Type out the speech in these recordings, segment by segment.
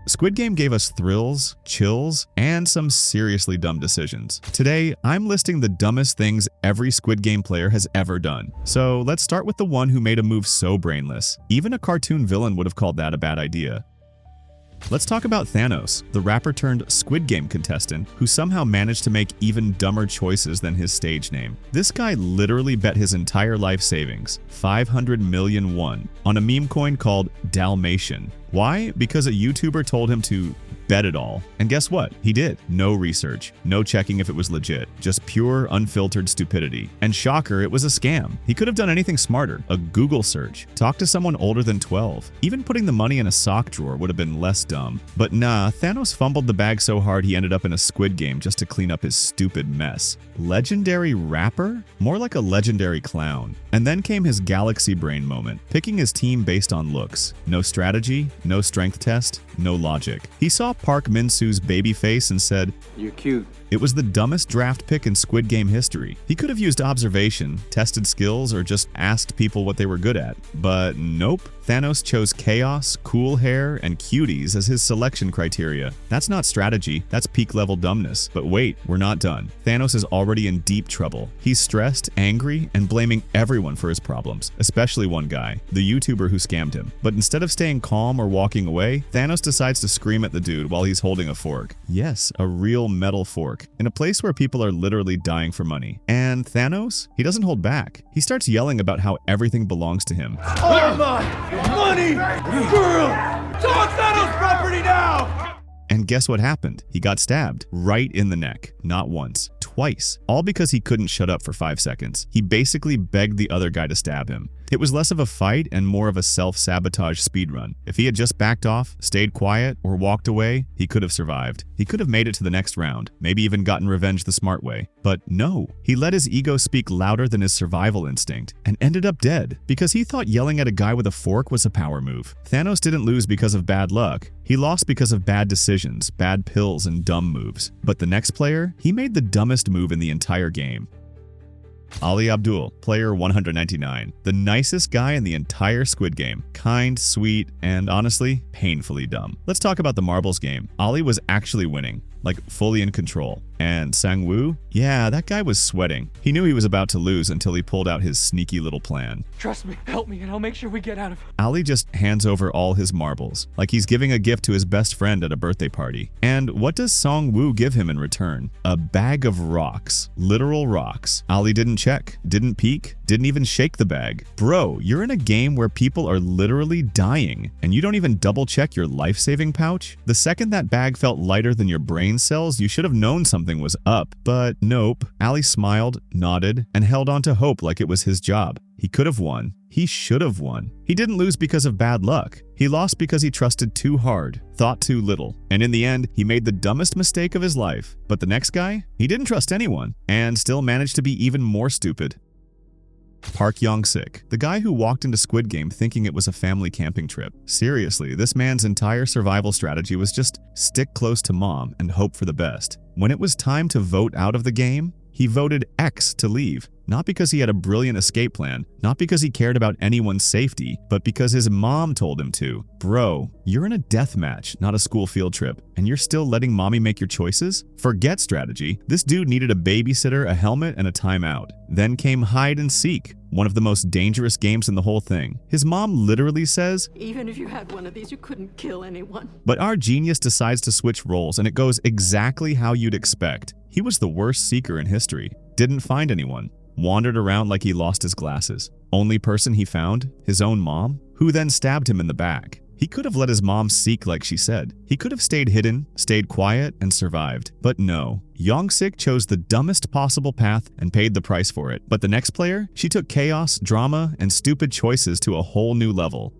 Squid Game gave us thrills, chills, and some seriously dumb decisions. Today, I'm listing the dumbest things every Squid Game player has ever done. So let's start with the one who made a move so brainless. Even a cartoon villain would have called that a bad idea. Let's talk about Thanos, the rapper turned Squid Game contestant who somehow managed to make even dumber choices than his stage name. This guy literally bet his entire life savings, 500 million won, on a meme coin called Dalmatian. Why? Because a YouTuber told him to bet it all. And guess what? He did. No research, no checking if it was legit, just pure, unfiltered stupidity. And shocker, it was a scam. He could have done anything smarter, a Google search, talk to someone older than 12. Even putting the money in a sock drawer would have been less dumb. But nah, Thanos fumbled the bag so hard he ended up in a Squid Game just to clean up his stupid mess. Legendary rapper? More like a legendary clown. And then came his galaxy brain moment, picking his team based on looks. No strategy, no strength test, no logic. He saw Park Min-soo's baby face and said, "You're cute." It was the dumbest draft pick in Squid Game history. He could have used observation, tested skills, or just asked people what they were good at. But nope. Thanos chose chaos, cool hair, and cuties as his selection criteria. That's not strategy, that's peak level dumbness. But wait, we're not done. Thanos is already in deep trouble. He's stressed, angry, and blaming everyone for his problems, especially one guy, the YouTuber who scammed him. But instead of staying calm or walking away, Thanos decides to scream at the dude while he's holding a fork. Yes, a real metal fork, in a place where people are literally dying for money. And Thanos? He doesn't hold back. He starts yelling about how everything belongs to him. All mine! Money! Girl! Talk Thanos property now! And guess what happened? He got stabbed right in the neck. Not once, twice. All because he couldn't shut up for 5 seconds. He basically begged the other guy to stab him. It was less of a fight and more of a self-sabotage speedrun. If he had just backed off, stayed quiet, or walked away, he could have survived. He could have made it to the next round, maybe even gotten revenge the smart way. But no, he let his ego speak louder than his survival instinct, and ended up dead, because he thought yelling at a guy with a fork was a power move. Thanos didn't lose because of bad luck. He lost because of bad decisions, bad pills, and dumb moves. But the next player, he made the dumbest move in the entire game. Ali Abdul, player 199, the nicest guy in the entire Squid Game. Kind, sweet, and honestly, painfully dumb. Let's talk about the marbles game. Ali was actually winning, like fully in control. And Sang-woo? Yeah, that guy was sweating. He knew he was about to lose until he pulled out his sneaky little plan. Trust me, help me, and I'll make sure we get out of here. Ali just hands over all his marbles, like he's giving a gift to his best friend at a birthday party. And what does Sang-woo give him in return? A bag of rocks. Literal rocks. Ali didn't check, didn't peek, didn't even shake the bag. Bro, you're in a game where people are literally dying, and you don't even double check your life-saving pouch? The second that bag felt lighter than your brain cells, you should have known something was up. But nope. Ali smiled, nodded, and held on to hope like it was his job. He could have won. He should have won. He didn't lose because of bad luck. He lost because he trusted too hard, thought too little. And in the end, he made the dumbest mistake of his life. But the next guy? He didn't trust anyone, and still managed to be even more stupid. Park Seak, the guy who walked into Squid Game thinking it was a family camping trip. Seriously, this man's entire survival strategy was just stick close to mom and hope for the best. When it was time to vote out of the game, he voted X to leave. Not because he had a brilliant escape plan, not because he cared about anyone's safety, but because his mom told him to. Bro, you're in a death match, not a school field trip, and you're still letting mommy make your choices? Forget strategy. This dude needed a babysitter, a helmet, and a timeout. Then came hide and seek, one of the most dangerous games in the whole thing. His mom literally says, "Even if you had one of these, you couldn't kill anyone." But our genius decides to switch roles, and it goes exactly how you'd expect. He was the worst seeker in history. Didn't find anyone. Wandered around like he lost his glasses. Only person he found? His own mom? Who then stabbed him in the back. He could have let his mom seek like she said. He could have stayed hidden, stayed quiet, and survived. But no. Seak chose the dumbest possible path and paid the price for it. But the next player? She took chaos, drama, and stupid choices to a whole new level.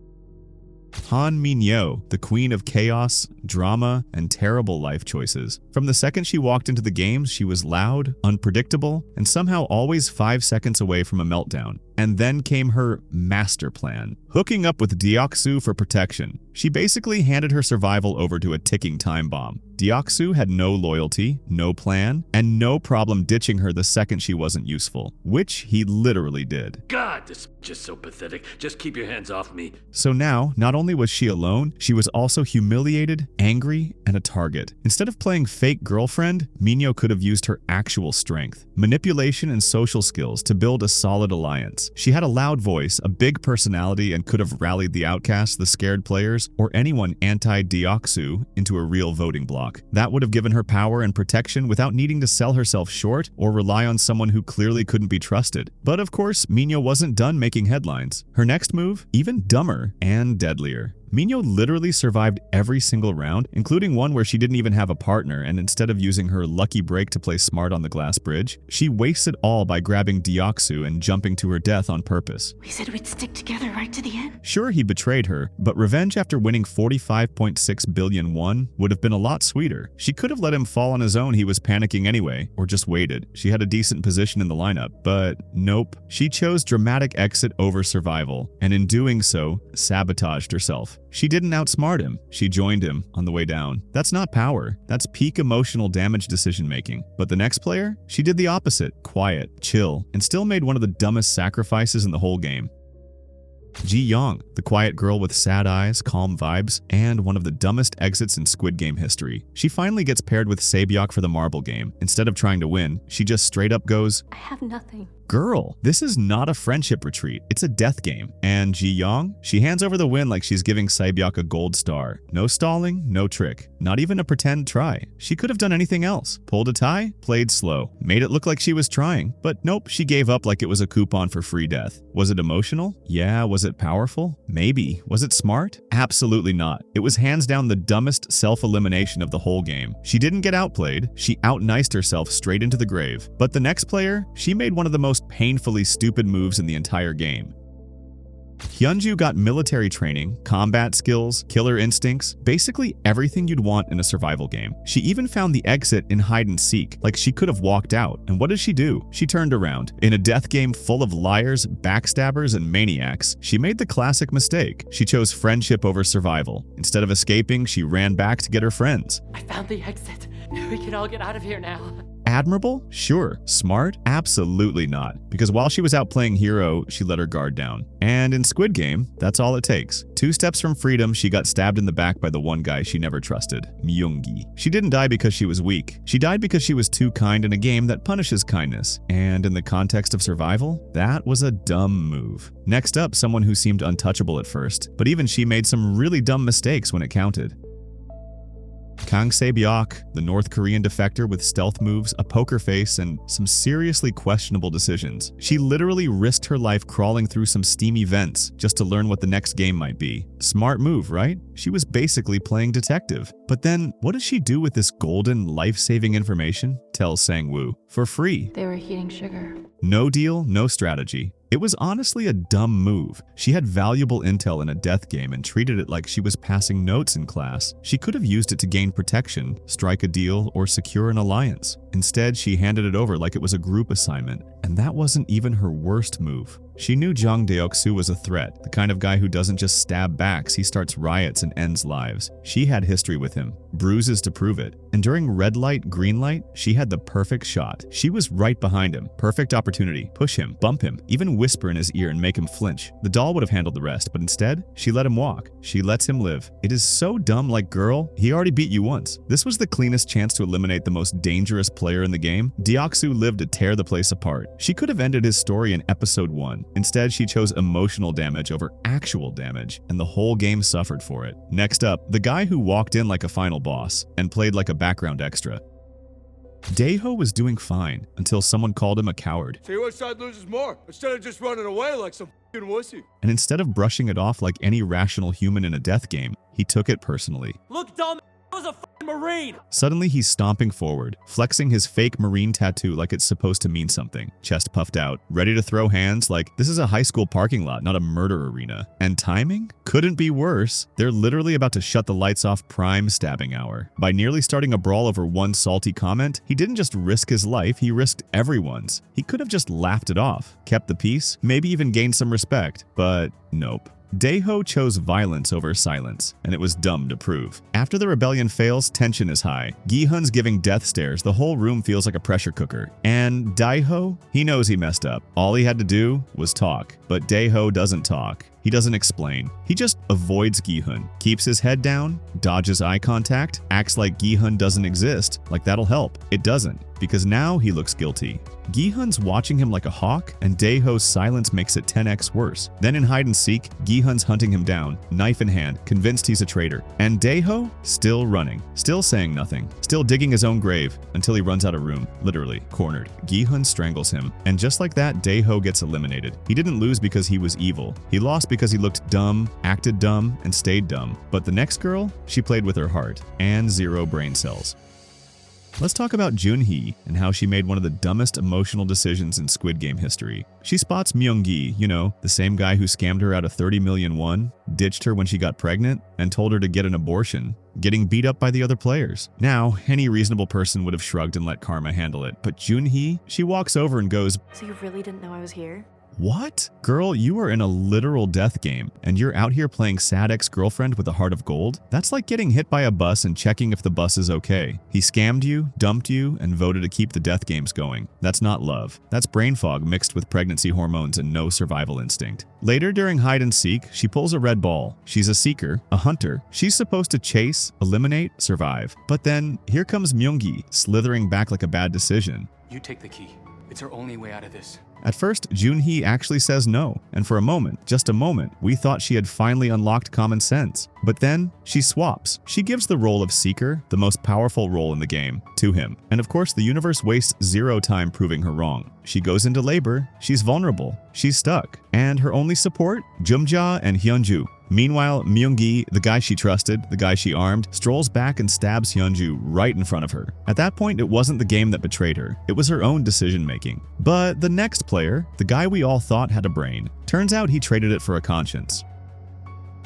Han Min-yo, the queen of chaos, drama, and terrible life choices. From the second she walked into the games, she was loud, unpredictable, and somehow always 5 seconds away from a meltdown. And then came her master plan, hooking up with Deoksu for protection. She basically handed her survival over to a ticking time bomb. Deoksu had no loyalty, no plan, and no problem ditching her the second she wasn't useful, which he literally did. God, this is just so pathetic. Just keep your hands off me. So now, not only was she alone, she was also humiliated, angry, and a target. Instead of playing fake girlfriend, Minyo could have used her actual strength, manipulation, and social skills to build a solid alliance. She had a loud voice, a big personality, and could have rallied the outcasts, the scared players, or anyone anti-Deoksu into a real voting bloc. That would have given her power and protection without needing to sell herself short or rely on someone who clearly couldn't be trusted. But of course, Minyo wasn't done making headlines. Her next move, even dumber and deadlier. Minyo literally survived every single round, including one where she didn't even have a partner, and instead of using her lucky break to play smart on the glass bridge, she wastes it all by grabbing Deoksu and jumping to her death on purpose. We said we'd stick together right to the end. Sure, he betrayed her, but revenge after winning 45.6 billion won would have been a lot sweeter. She could have let him fall on his own, he was panicking anyway, or just waited. She had a decent position in the lineup, but nope. She chose dramatic exit over survival, and in doing so, sabotaged herself. She didn't outsmart him, she joined him on the way down. That's not power, that's peak emotional damage decision-making. But the next player? She did the opposite, quiet, chill, and still made one of the dumbest sacrifices in the whole game. Ji-young, the quiet girl with sad eyes, calm vibes, and one of the dumbest exits in Squid Game history. She finally gets paired with Sabyok for the marble game. Instead of trying to win, she just straight up goes, I have nothing. Girl, this is not a friendship retreat, it's a death game. And Ji-young? She hands over the win like she's giving Sabyok a gold star. No stalling, no trick. Not even a pretend try. She could have done anything else. Pulled a tie, played slow. Made it look like she was trying. But nope, she gave up like it was a coupon for free death. Was it emotional? Yeah. Was it powerful? Maybe. Was it smart? Absolutely not. It was hands down the dumbest self-elimination of the whole game. She didn't get outplayed. She out-niced herself straight into the grave. But the next player, she made one of the most painfully stupid moves in the entire game. Hyanju got military training, combat skills, killer instincts, basically everything you'd want in a survival game. She even found the exit in hide and seek, like she could have walked out. And what did she do? She turned around. In a death game full of liars, backstabbers, and maniacs, she made the classic mistake. She chose friendship over survival. Instead of escaping, she ran back to get her friends. I found the exit. We can all get out of here now. Admirable? Sure. Smart? Absolutely not. Because while she was out playing hero, she let her guard down. And in Squid Game, that's all it takes. 2 steps from freedom, she got stabbed in the back by the one guy she never trusted, Myungi. She didn't die because she was weak. She died because she was too kind in a game that punishes kindness. And in the context of survival, that was a dumb move. Next up, someone who seemed untouchable at first, but even she made some really dumb mistakes when it counted. Kang Seak, the North Korean defector with stealth moves, a poker face, and some seriously questionable decisions. She literally risked her life crawling through some steamy vents just to learn what the next game might be. Smart move, right? She was basically playing detective. But then, what does she do with this golden, life-saving information? Tells Sang-woo. For free. They were heating sugar. No deal, no strategy. It was honestly a dumb move. She had valuable intel in a death game and treated it like she was passing notes in class. She could have used it to gain protection, strike a deal, or secure an alliance. Instead, she handed it over like it was a group assignment. And that wasn't even her worst move. She knew Jang Deoksu was a threat, the kind of guy who doesn't just stab backs, he starts riots and ends lives. She had history with him, bruises to prove it. And during red light, green light, she had the perfect shot. She was right behind him. Perfect opportunity. Push him, bump him, even whisper in his ear and make him flinch. The doll would have handled the rest, but instead, she let him walk. She lets him live. It is so dumb, like, girl, he already beat you once. This was the cleanest chance to eliminate the most dangerous player in the game. Deoksu lived to tear the place apart. She could have ended his story in episode 1. Instead, she chose emotional damage over actual damage, and the whole game suffered for it. Next up, the guy who walked in like a final boss and played like a background extra. Dejo was doing fine until someone called him a coward. See which side loses more, instead of just running away like some f***ing wussy. And instead of brushing it off like any rational human in a death game, he took it personally. Look, dumb, I was a f***ing Marine. Suddenly, he's stomping forward, flexing his fake Marine tattoo like it's supposed to mean something. Chest puffed out, ready to throw hands like this is a high school parking lot, not a murder arena. And timing? Couldn't be worse. They're literally about to shut the lights off prime stabbing hour. By nearly starting a brawl over one salty comment, he didn't just risk his life, he risked everyone's. He could have just laughed it off, kept the peace, maybe even gained some respect, but nope. Dejo chose violence over silence, and it was dumb to prove. After the rebellion fails, tension is high. Guihun's giving death stares, the whole room feels like a pressure cooker. And Dejo? He knows he messed up. All he had to do was talk. But Dejo doesn't talk. He doesn't explain. He just avoids Guihun, keeps his head down, dodges eye contact, acts like Guihun doesn't exist, like that'll help. It doesn't, because now he looks guilty. Guihun's watching him like a hawk, and Deho's silence makes it 10x worse. Then in hide and seek, Guihun's hunting him down, knife in hand, convinced he's a traitor. And Dejo? Still running, still saying nothing, still digging his own grave, until he runs out of room, literally, cornered. Guihun strangles him, and just like that, Dejo gets eliminated. He didn't lose because he was evil. He lost because he looked dumb, acted dumb, and stayed dumb. But the next girl, she played with her heart, and 0 brain cells. Let's talk about Junhi and how she made one of the dumbest emotional decisions in Squid Game history. She spots Myung-gi, you know, the same guy who scammed her out of 30 million won, ditched her when she got pregnant, and told her to get an abortion, getting beat up by the other players. Now, any reasonable person would have shrugged and let karma handle it, but Junhi, she walks over and goes, So you really didn't know I was here? "What? Girl, you are in a literal death game, and you're out here playing sad ex-girlfriend with a heart of gold? That's like getting hit by a bus and checking if the bus is okay. He scammed you, dumped you, and voted to keep the death games going. That's not love. That's brain fog mixed with pregnancy hormones and no survival instinct." Later during hide and seek, she pulls a red ball. She's a seeker, a hunter. She's supposed to chase, eliminate, survive. But then, here comes Myung-gi, slithering back like a bad decision. You take the key. It's our only way out of this. At first, Junhi actually says no, and for a moment, just a moment, we thought she had finally unlocked common sense. But then, she swaps. She gives the role of Seeker, the most powerful role in the game, to him. And of course, the universe wastes 0 time proving her wrong. She goes into labor, she's vulnerable, she's stuck. And her only support? Jumja and Hyanju. Meanwhile, Myung-gi, the guy she trusted, the guy she armed, strolls back and stabs Hyanju right in front of her. At that point, it wasn't the game that betrayed her. It was her own decision-making. But the next player, the guy we all thought had a brain, turns out he traded it for a conscience.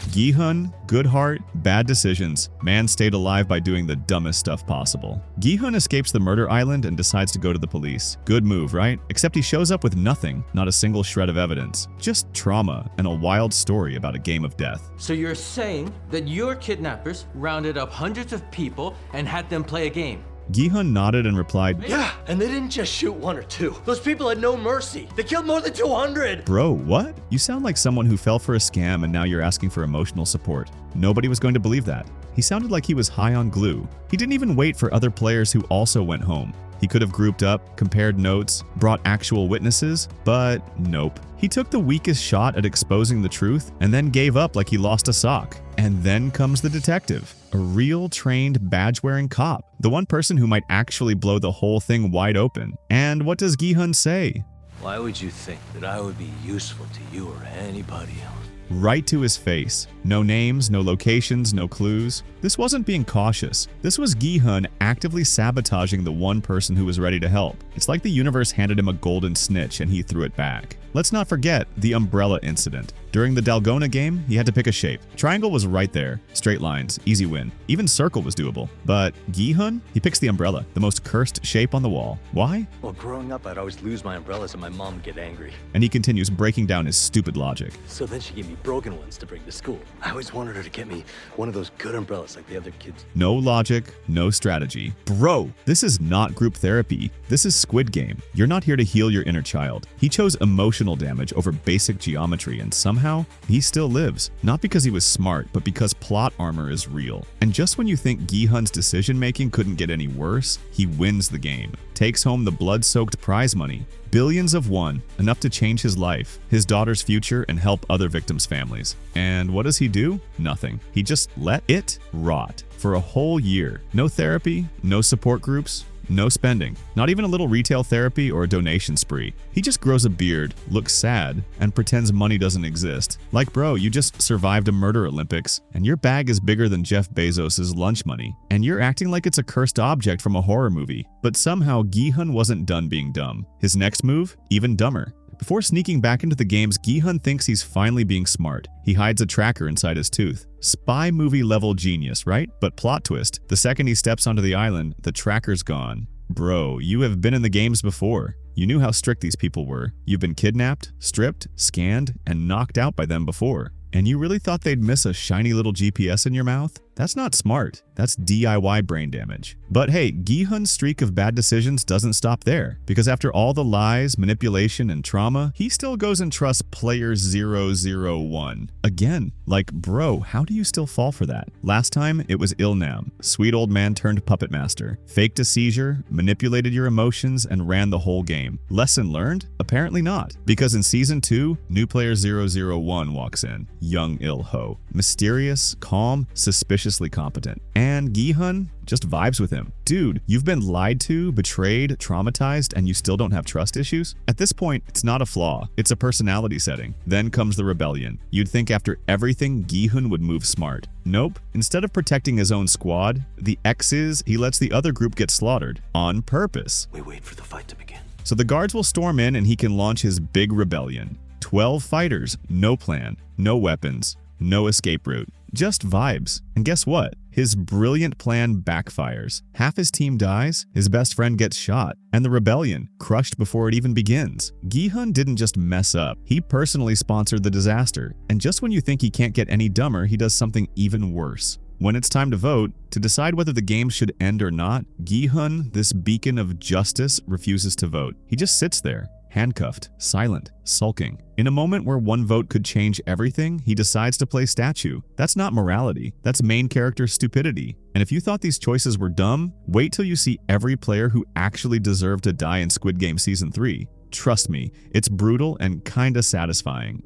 Guihun, good heart, bad decisions. Man stayed alive by doing the dumbest stuff possible. Guihun escapes the murder island and decides to go to the police. Good move, right? Except he shows up with nothing, not a single shred of evidence. Just trauma and a wild story about a game of death. So you're saying that your kidnappers rounded up hundreds of people and had them play a game? Guihun nodded and replied, "Yeah, and they didn't just shoot 1 or 2. Those people had no mercy. They killed more than 200. "Bro, what? You sound like someone who fell for a scam and now you're asking for emotional support." Nobody was going to believe that. He sounded like he was high on glue. He didn't even wait for other players who also went home. He could have grouped up, compared notes, brought actual witnesses, but nope. He took the weakest shot at exposing the truth and then gave up like he lost a sock. And then comes the detective, a real trained badge-wearing cop, the one person who might actually blow the whole thing wide open. And what does Guihun say? Why would you think that I would be useful to you or anybody else? Right to his face. No names, no locations, no clues. This wasn't being cautious. This was Guihun actively sabotaging the one person who was ready to help. It's like the universe handed him a golden snitch and he threw it back. Let's not forget the umbrella incident. During the Dalgona game, he had to pick a shape. Triangle was right there. Straight lines, easy win. Even circle was doable. But Guihun? He picks the umbrella, the most cursed shape on the wall. Why? Well, growing up, I'd always lose my umbrellas and my mom would get angry. And he continues breaking down his stupid logic. So then she gave me broken ones to bring to school. I always wanted her to get me one of those good umbrellas like the other kids. No logic, no strategy. Bro, this is not group therapy. This is Squid Game. You're not here to heal your inner child. He chose emotional damage over basic geometry, and somehow, he still lives. Not because he was smart, but because plot armor is real. And just when you think Guihun's decision-making couldn't get any worse, he wins the game. Takes home the blood-soaked prize money. Billions of won, enough to change his life, his daughter's future, and help other victims' families. And what does he do? Nothing. He just let it rot. For a whole year. No therapy, no support groups, no spending. Not even a little retail therapy or a donation spree. He just grows a beard, looks sad, and pretends money doesn't exist. Like, bro, you just survived a murder Olympics, and your bag is bigger than Jeff Bezos' lunch money. And you're acting like it's a cursed object from a horror movie. But somehow, Guihun wasn't done being dumb. His next move? Even dumber. Before sneaking back into the games, Guihun thinks he's finally being smart. He hides a tracker inside his tooth. Spy movie level genius, right? But plot twist, the second he steps onto the island, the tracker's gone. Bro, you have been in the games before. You knew how strict these people were. You've been kidnapped, stripped, scanned, and knocked out by them before. And you really thought they'd miss a shiny little GPS in your mouth? That's not smart. That's DIY brain damage. But hey, Guihun's streak of bad decisions doesn't stop there, because after all the lies, manipulation, and trauma, he still goes and trusts player 001. Again, like, bro, how do you still fall for that? Last time, it was Ilnam, sweet old man turned puppet master. Faked a seizure, manipulated your emotions, and ran the whole game. Lesson learned? Apparently not, because in Season 2, new player 001 walks in, young Ilho. Mysterious, calm, suspiciously competent. And Guihun just vibes with him. Dude, you've been lied to, betrayed, traumatized, and you still don't have trust issues? At this point, it's not a flaw, it's a personality setting. Then comes the rebellion. You'd think after everything, Guihun would move smart. Nope. Instead of protecting his own squad, the X is he lets the other group get slaughtered. On purpose. We wait for the fight to begin. So the guards will storm in and he can launch his big rebellion. 12 fighters, no plan, no weapons, no escape route. Just vibes. And guess what? His brilliant plan backfires. Half his team dies, his best friend gets shot, and the rebellion crushed before it even begins. Guihun didn't just mess up, he personally sponsored the disaster. And just when you think he can't get any dumber, he does something even worse. When it's time to vote, to decide whether the game should end or not, Guihun, this beacon of justice, refuses to vote. He just sits there, handcuffed, silent, sulking. In a moment where one vote could change everything, he decides to play statue. That's not morality, that's main character stupidity. And if you thought these choices were dumb, wait till you see every player who actually deserved to die in Squid Game Season 3. Trust me, it's brutal and kinda satisfying.